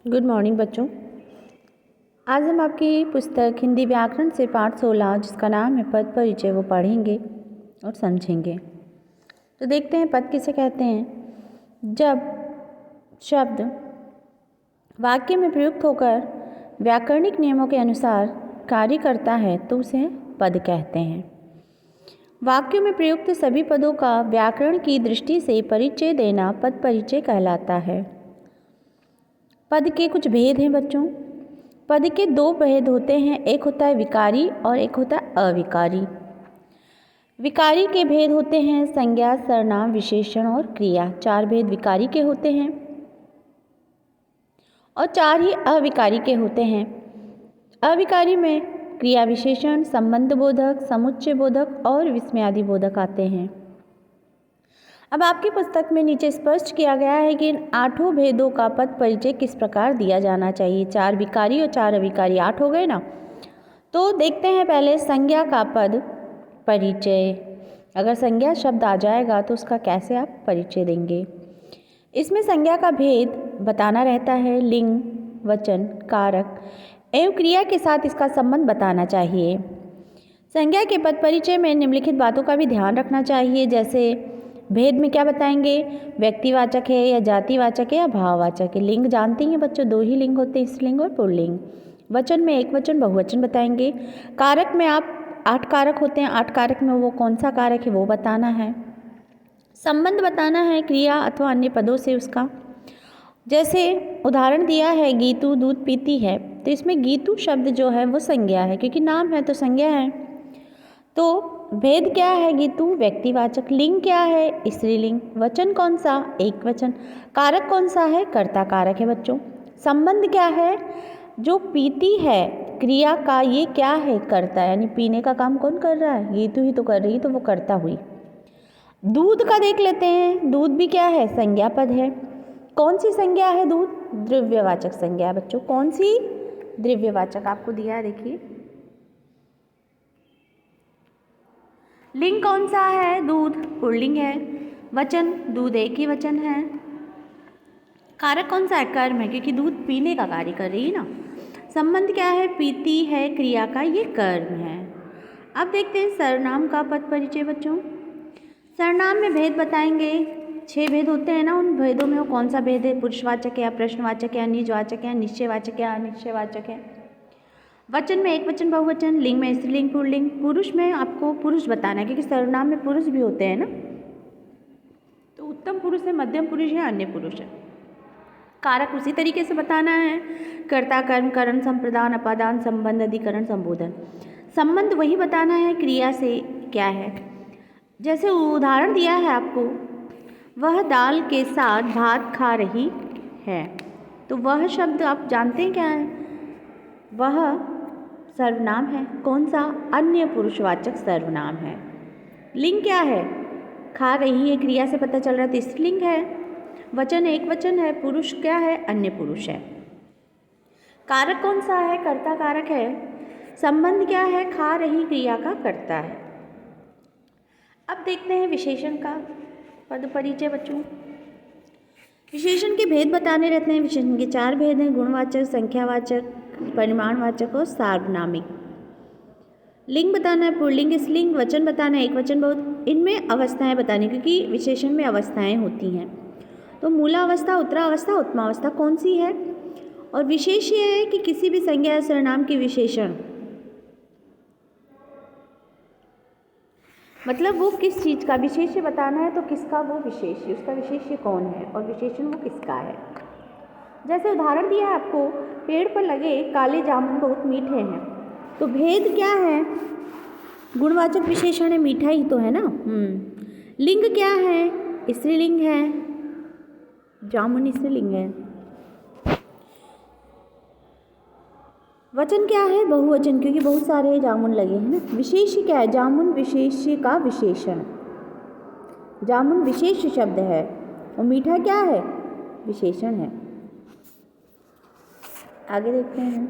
Good morning बच्चों। आज हम आपकी पुस्तक हिंदी व्याकरण से पाठ 16 जिसका नाम है पद परिचय वो पढ़ेंगे और समझेंगे। तो देखते हैं पद किसे कहते हैं। जब शब्द वाक्य में प्रयुक्त होकर व्याकरणिक नियमों के अनुसार कार्य करता है तो उसे पद कहते हैं। वाक्यों में प्रयुक्त सभी पदों का व्याकरण की दृष्टि से परिचय देना पद परिचय कहलाता है। पद के कुछ भेद हैं बच्चों। पद के दो भेद होते हैं, एक होता है विकारी और एक होता है अविकारी। विकारी के भेद होते हैं संज्ञा, सर्वनाम, विशेषण और क्रिया। 4 भेद विकारी के होते हैं और 4 ही अविकारी के होते हैं। अविकारी में क्रिया, विशेषण, संबंध बोधक, समुच्चय बोधक और विस्मयादि बोधक आते हैं। अब आपकी पुस्तक में नीचे स्पष्ट किया गया है कि इन 8 भेदों का पद परिचय किस प्रकार दिया जाना चाहिए। 4 विकारी और 4 अविकारी, 8 हो गए ना। तो देखते हैं पहले संज्ञा का पद परिचय। अगर संज्ञा शब्द आ जाएगा तो उसका कैसे आप परिचय देंगे। इसमें संज्ञा का भेद बताना रहता है। लिंग, वचन, कारक एवं क्रिया के साथ इसका संबंध बताना चाहिए। संज्ञा के पद परिचय में निम्नलिखित बातों का भी ध्यान रखना चाहिए। जैसे भेद में क्या बताएंगे, व्यक्तिवाचक है या जातिवाचक है या भाववाचक है। लिंग जानती हैं बच्चों, 2 ही लिंग होते हैं, स्त्रीलिंग और पुल्लिंग। वचन में एक वचन बहुवचन बताएंगे। कारक में आप 8 कारक होते हैं, 8 कारक में वो कौन सा कारक है वो बताना है। संबंध बताना है क्रिया अथवा अन्य पदों से उसका। जैसे उदाहरण दिया है गीतू दूध पीती है, तो इसमें गीतू शब्द जो है वो संज्ञा है, क्योंकि नाम है तो संज्ञा है। तो भेद क्या है, गीतू व्यक्तिवाचक। लिंग क्या है, स्त्रीलिंग। वचन कौन सा, एक वचन। कारक कौन सा है, कर्ता कारक है बच्चों। संबंध क्या है, जो पीती है क्रिया का ये क्या है, कर्ता, यानी पीने का काम कौन कर रहा है, गीतू ही तो कर रही, तो वो कर्ता हुई। दूध का देख लेते हैं। दूध भी क्या है, संज्ञा पद है। कौन सी संज्ञा है, दूध द्रव्यवाचक संज्ञा है बच्चों। कौन सी, द्रव्यवाचक आपको दिया है, देखिए। लिंग कौन सा है, दूध पुल्लिंग है। वचन, दूध एक ही वचन है। कारक कौन सा है, कर्म है, क्योंकि दूध पीने का कार्य कर रही है ना। संबंध क्या है, पीती है क्रिया का ये कर्म है। अब देखते हैं सर्वनाम का पद परिचय बच्चों। सर्वनाम में भेद बताएंगे। 6 भेद होते हैं ना, उन भेदों में वो कौन सा भेद है, पुरुषवाचक है या प्रश्नवाचक है या निजवाचक है, निश्चयवाचक है या अनिश्चयवाचक है। वचन में एक वचन बहुवचन, लिंग में स्त्रीलिंग पुल्लिंग। पुरुष में आपको पुरुष बताना है, क्योंकि सर्वनाम में पुरुष भी होते हैं ना। तो उत्तम पुरुष है, मध्यम पुरुष है, अन्य पुरुष है। कारक उसी तरीके से बताना है, कर्ता, कर्म, करण, संप्रदान, अपादान, संबंध, अधिकरण, संबोधन। संबंध वही बताना है क्रिया से क्या है। जैसे उदाहरण दिया है आपको, वह दाल के साथ भात खा रही है, तो वह शब्द आप जानते हैं क्या है, वह सर्वनाम है। कौन सा, अन्य पुरुषवाचक सर्वनाम है। लिंग क्या है, खा रही है क्रिया से पता चल रहा है तो स्त्रीलिंग है। वचन एक वचन है, पुरुष क्या है, अन्य पुरुष है। कारक कौन सा है, कर्ता कारक है। संबंध क्या है, खा रही क्रिया का कर्ता है। अब देखते हैं विशेषण का पद परिचय बच्चों। विशेषण के भेद बताने रहते हैं। विशेषण के 4 भेद हैं, गुणवाचक, संख्यावाचक, परिमाणवाचक और सार्वनामिक। लिंग बताना है, पुल्लिंग, स्त्रीलिंग। वचन बताना है, एक वचन बहुत। इनमें अवस्थाएं बतानी, क्योंकि विशेषण में अवस्थाएं होती हैं। तो मूलावस्था, उत्तरावस्था, उत्तमावस्था कौन सी है। और विशेष ये है कि किसी भी संज्ञा या सर्वनाम की विशेषण मतलब वो किस चीज़ का विशेष्य बताना है, तो किसका वो विशेष्य, उसका विशेष्य कौन है और विशेषण वो किसका है। जैसे उदाहरण दिया है आपको, पेड़ पर लगे काले जामुन बहुत मीठे हैं, तो भेद क्या है, गुणवाचक विशेषण है, मीठा ही तो है ना। लिंग क्या है, स्त्रीलिंग है, जामुन स्त्रीलिंग है। वचन क्या है, बहुवचन, क्योंकि बहुत सारे जामुन लगे हैं ना। विशेष्य क्या है, जामुन विशेष्य का विशेषण। जामुन विशेष शब्द है और मीठा क्या है, विशेषण है। आगे देखते हैं।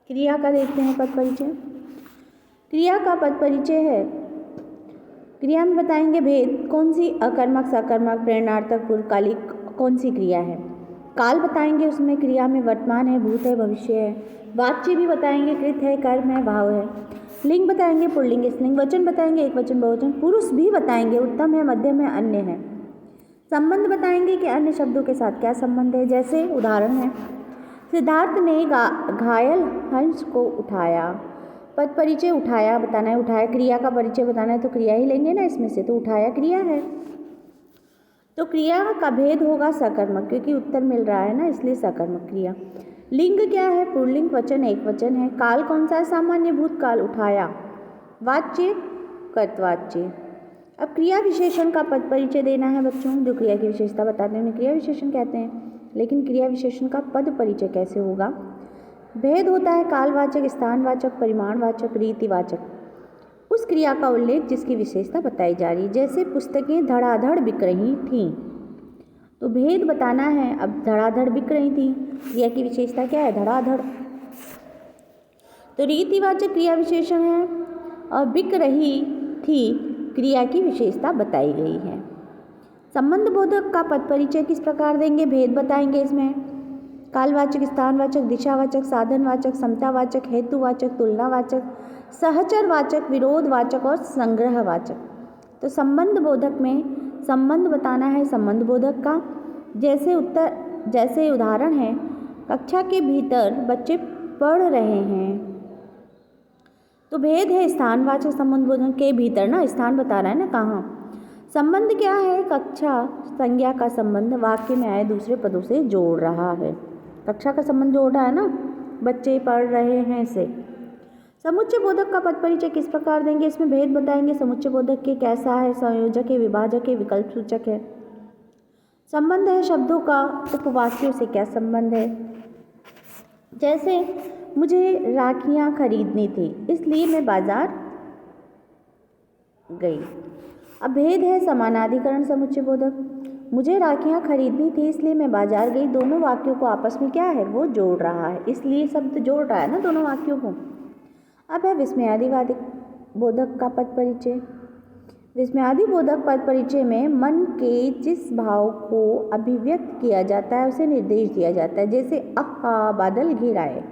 क्रिया का देखते हैं पद परिचय। क्रिया का पद परिचय है। क्रिया में बताएंगे भेद, कौन सी अकर्मक, सकर्मक, प्रेरणार्थक, पूर्वकालिक कौन सी क्रिया है। काल बताएंगे, उसमें क्रिया में वर्तमान है, भूत है, भविष्य है। वाच्य भी बताएंगे, कृत है, कर्म है, भाव है। लिंग बताएंगे, पुल्लिंग, स्त्रीलिंग। वचन बताएंगे, एक वचन, बहुवचन। पुरुष भी बताएंगे, उत्तम है, मध्यम है, अन्य है। संबंध बताएंगे कि अन्य शब्दों के साथ क्या संबंध है। जैसे उदाहरण है, सिद्धार्थ ने घायल हंस को उठाया। पद परिचय उठाया बताना है, उठाया क्रिया का परिचय बताना है तो क्रिया ही लेंगे ना इसमें से, तो उठाया क्रिया है। तो क्रिया का भेद होगा सकर्मक, क्योंकि उत्तर मिल रहा है ना, इसलिए सकर्मक क्रिया। लिंग क्या है, पुल्लिंग, वचन, एक वचन है। काल कौन सा है, सामान्य भूत काल, उठाया। वाच्य, कर्तवाच्य। अब क्रिया विशेषण का पद परिचय देना है बच्चों, जो क्रिया की विशेषता बताते हैं उन्हें क्रिया विशेषण कहते हैं। लेकिन क्रिया विशेषण का पद परिचय कैसे होगा। भेद होता है कालवाचक, स्थानवाचक, परिमाणवाचक, रीतिवाचक। उस क्रिया का उल्लेख जिसकी विशेषता बताई जा रही है। जैसे पुस्तकें धड़ाधड़ बिक रही थीं, तो भेद बताना है। अब धड़ाधड़ बिक रही थी, क्रिया की विशेषता क्या है, धड़ाधड़। तो रीतिवाचक क्रिया विशेषण है और बिक रही थी क्रिया की विशेषता बताई गई है। संबंध बोधक का पद परिचय किस प्रकार देंगे, भेद बताएंगे इसमें। कालवाचक, स्थानवाचक, दिशावाचक, साधनवाचक, समतावाचक, हेतुवाचक, तुलनावाचक, सहचरवाचक, विरोधवाचक और संग्रहवाचक। तो संबंध बोधक में संबंध बताना है संबंध बोधक का। जैसे उदाहरण है, कक्षा के भीतर बच्चे पढ़ रहे हैं, तो भेद है स्थानवाचक संबंध बोधक के भीतर ना, स्थान बता रहा है ना कहाँ। संबंध क्या है, कक्षा संज्ञा का संबंध वाक्य में आए दूसरे पदों से जोड़ रहा है। कक्षा का संबंध जोड़ रहा है ना, बच्चे पढ़ रहे हैं से। समुच्चय बोधक का पद परिचय किस प्रकार देंगे, इसमें भेद बताएंगे समुच्चय बोधक के, कैसा है, संयोजक है, विभाजक है, विकल्प सूचक है। संबंध है शब्दों का, उपवाक्यों से क्या संबंध है। जैसे मुझे राखियाँ खरीदनी थी इसलिए मैं बाजार गई। अब भेद है समानाधिकरण समुच्चय बोधक, मुझे राखियाँ खरीदनी थी इसलिए मैं बाजार गई। दोनों वाक्यों को आपस में क्या है, वो जोड़ रहा है, इसलिए शब्द जोड़ रहा है ना दोनों वाक्यों को। अब है विस्मयादिवादी बोधक का पद परिचय। विस्मयादि बोधक पद परिचय में मन के जिस भाव को अभिव्यक्त किया जाता है उसे निर्देश दिया जाता है। जैसे आहा बादल घिर आए,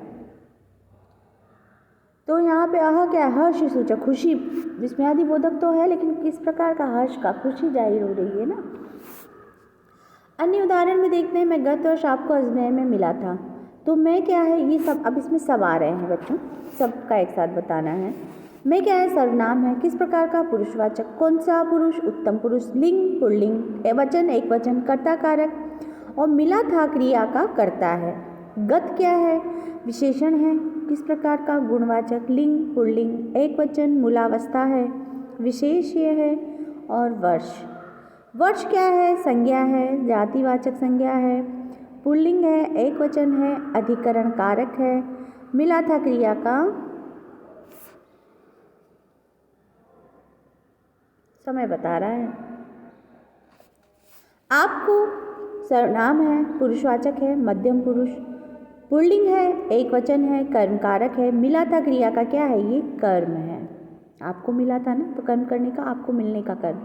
तो यहाँ पे आहा क्या है, हर्ष सूचक, खुशी। विस्मयादि बोधक तो है लेकिन किस प्रकार का, हर्ष का, खुशी जाहिर हो रही है ना। अन्य उदाहरण में देखते हैं, मैं गत वर्ष आपको अजमेर में मिला था। तो मैं क्या है, ये सब अब इसमें सब आ रहे हैं बच्चों, सबका एक साथ बताना है। मैं क्या है, सर्वनाम है, किस प्रकार का, पुरुषवाचक। कौन सा पुरुष, उत्तम पुरुष। लिंग, पुल्लिंग, वचन, एक वचन, कर्ता कारक। और मिला था क्रिया का कर्ता है। गत क्या है, विशेषण है, किस प्रकार का, गुणवाचक। लिंग, पुल्लिंग, एक वचन, मूलावस्था है, विशेष्य है। और वर्ष, वर्ष क्या है, संज्ञा है, जातिवाचक संज्ञा है, पुल्लिंग है, एक वचन है, अधिकरण कारक है, मिला था क्रिया का समय बता रहा है। आपको सर्वनाम है, पुरुषवाचक है, मध्यम पुरुष, पुल्लिंग है, एक वचन है, कर्म कारक है, मिला था क्रिया का क्या है, ये कर्म है। आपको मिला था ना, तो कर्म करने का, आपको मिलने का कर्म।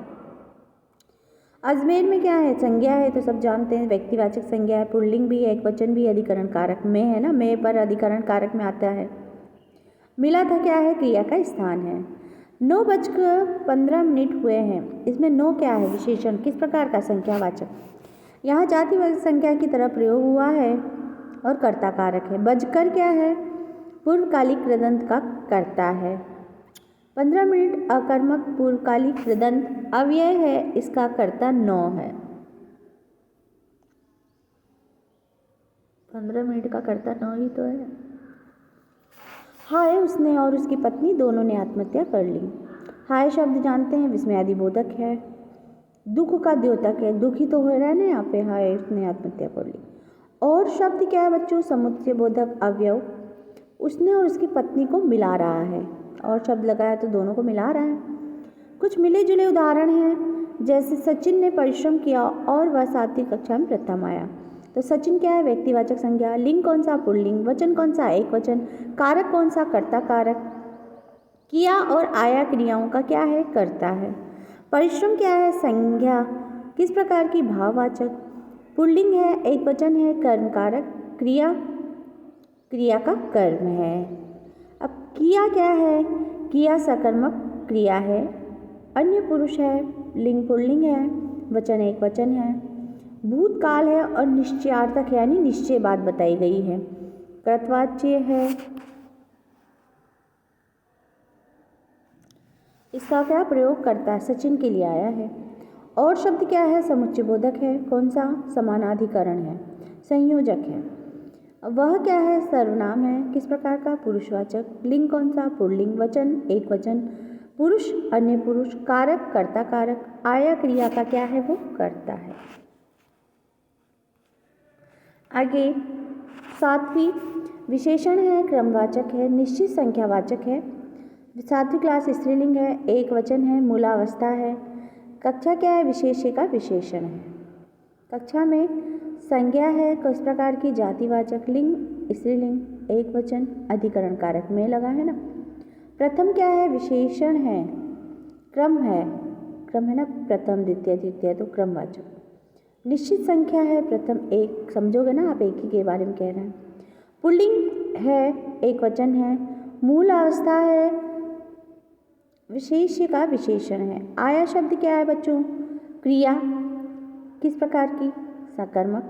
अजमेर में क्या है, संज्ञा है, तो सब जानते हैं, व्यक्तिवाचक संज्ञा है, पुल्लिंग भी है, एक वचन भी, अधिकरण कारक में है ना, में पर अधिकरण कारक में आता है। मिला था क्या है, क्रिया का स्थान है। 9:15 हुए हैं, इसमें 9 क्या है, विशेषण, किस प्रकार का, संख्यावाचक। यहाँ जातिवाचक संख्या की तरह प्रयोग हुआ है और कर्ता कारक है। बजकर क्या है, पूर्वकालिक कृदंत का कर्ता है। 15 मिनट अकर्मक पूर्वकालिक कृदंत अव्यय है, इसका कर्ता 9 है। 15 मिनट का कर्ता 9 ही तो है। हाय, उसने और उसकी पत्नी दोनों ने आत्महत्या कर ली। हाय शब्द जानते हैं, विस्मयादि बोधक है, दुख का द्योतक है, दुखी तो हो रहा है ना यहाँ पे, हाय उसने आत्महत्या कर ली। और शब्द क्या है बच्चों, समुच्चय बोधक अवयव, उसने और उसकी पत्नी को मिला रहा है, और शब्द लगाया तो दोनों को मिला रहा है। कुछ मिले जुले उदाहरण हैं, जैसे सचिन ने परिश्रम किया और वह 7वीं कक्षा में प्रथम आया। तो सचिन क्या है, व्यक्तिवाचक संज्ञा। लिंग कौन सा, पुल्लिंग। वचन कौन सा, एक वचन। कारक कौन सा, कर्ता कारक। किया और आया क्रियाओं का क्या है, करता है। परिश्रम क्या है, संज्ञा, किस प्रकार की, भाववाचक। पुल्लिंग है, एक वचन है, कर्म कारक, क्रिया क्रिया का कर्म है। अब किया क्या है, किया सकर्मक क्रिया है, अन्य पुरुष है, लिंग पुल्लिंग है, वचन एक वचन है। भूतकाल है और निश्चयार्थक है, यानी निश्चय बात बताई गई है। कृतवाच्य है, इसका क्या प्रयोग करता है, सचिन के लिए आया है। और शब्द क्या है, समुच्चय बोधक है। कौन सा, समानाधिकरण है, संयोजक है। वह क्या है, सर्वनाम है, किस प्रकार का, पुरुषवाचक। लिंग कौन सा, पुल्लिंग। वचन एक वचन, पुरुष अन्य पुरुष। कारक कर्ता कारक। आया क्रिया का क्या है, वो करता है। आगे सातवीं, विशेषण है, क्रमवाचक है, निश्चित संख्यावाचक है। सातवीं क्लास स्त्रीलिंग है, एक वचन है, मूलावस्था है। कक्षा क्या है, विशेष्य का विशेषण है। कक्षा में संज्ञा है, किस प्रकार की, जातिवाचक। लिंग स्त्रीलिंग, एक वचन, अधिकरण कारक में लगा है ना। प्रथम क्या है, विशेषण है, क्रम है ना, प्रथम द्वितीय तृतीय, तो क्रमवाचक। निश्चित संख्या है, प्रथम एक, समझोगे ना आप, एक ही के बारे में कह रहे हैं। पुल्लिंग है, एक वचन है, मूल अवस्था है, विशेष्य का विशेषण है। आया शब्द क्या है बच्चों, क्रिया, किस प्रकार की, सकर्मक।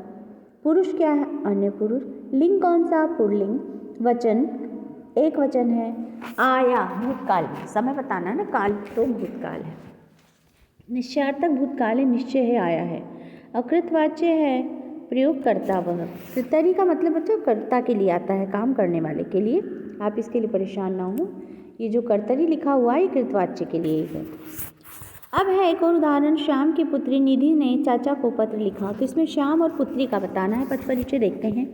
पुरुष क्या है, अन्य पुरुष। लिंग कौन सा, पुल्लिंग। वचन एक वचन है। आया भूतकाल में, समय बताना ना, काल तो भूतकाल है। निश्चयार्थक भूतकाल है, निश्चय है, आया है। अकृतवाच्य है, प्रयोग करता वह। कृतरी का मतलब बच्चों कर्ता के लिए आता है, काम करने वाले के लिए। आप इसके लिए परेशान ना हो, ये जो कर्तरी लिखा हुआ है ये कृतवाच्य के लिए है। अब है एक और उदाहरण, श्याम की पुत्री निधि ने चाचा को पत्र लिखा। तो इसमें श्याम और पुत्री का बताना है। पद परिचय देखते हैं।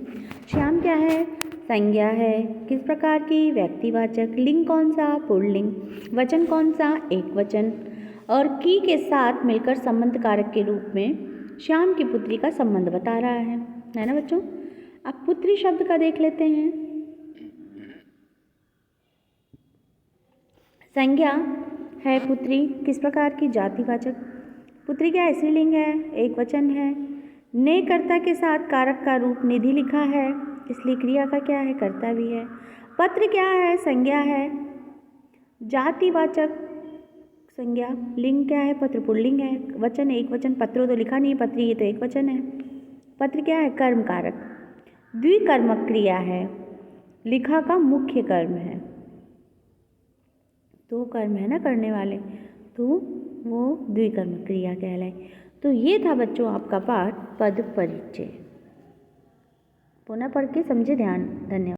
श्याम क्या है, संज्ञा है, किस प्रकार की, व्यक्तिवाचक। लिंग कौन सा, पुल्लिंग। वचन कौन सा, एक वचन। और की के साथ मिलकर संबंध कारक के रूप में श्याम की पुत्री का संबंध बता रहा है ना बच्चों। अब पुत्री शब्द का देख लेते हैं। संज्ञा है पुत्री, किस प्रकार की, जातिवाचक। पुत्री क्या है, स्त्रीलिंग है, एक वचन है। ने कर्ता के साथ कारक का रूप निधि लिखा है, इसलिए क्रिया का क्या है, कर्ता भी है। पत्र क्या है, संज्ञा है, जातिवाचक संज्ञा। लिंग क्या है, पत्र पुल्लिंग है, वचन एक वचन। पत्रों तो लिखा नहीं है, पत्री ये तो एक वचन है। पत्र क्या है, कर्म कारक, द्विकर्मक क्रिया है, लिखा का मुख्य कर्म है। दो कर्म है ना करने वाले, तो वो द्विकर्मक क्रिया कहलाए। तो ये था बच्चों आपका पाठ पद परिचय। पुनः पढ़ के समझे ध्यान। धन्यवाद।